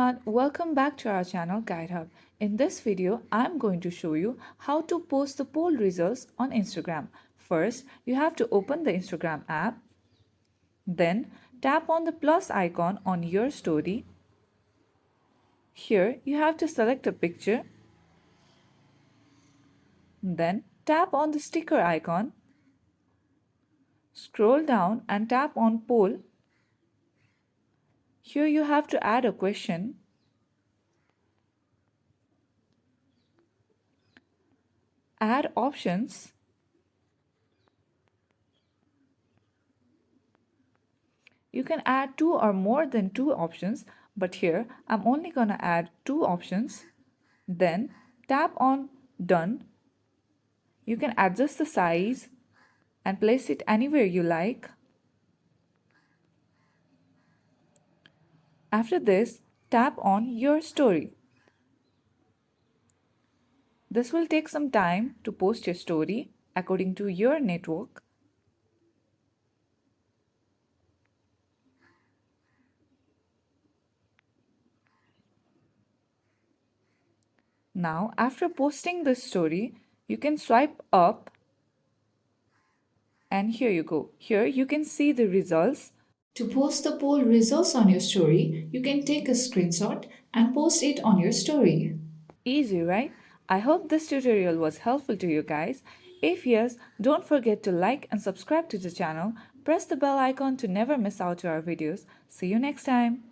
everyone, welcome back to our channel Guide Hub. In this video, I'm going to show you how to post the poll results on Instagram. First, you have to open the Instagram app, then tap on the plus icon on your story. Here, you have to select a picture, then tap on the sticker icon, scroll down and tap on poll. Here you have to add a question. Add options. You can add two or more than two options, but here I'm only gonna add two options. Then tap on Done. You can adjust the size and place it anywhere you like. After this, tap on Your Story. This will take some time to post your story according to your network. Now, after posting this story, you can swipe up and here you go. Here you can see the results. To post the poll results on your story, you can take a screenshot and post it on your story. Easy, right? I hope this tutorial was helpful to you guys. If yes, don't forget to like and subscribe to the channel. Press the bell icon to never miss out to our videos. See you next time.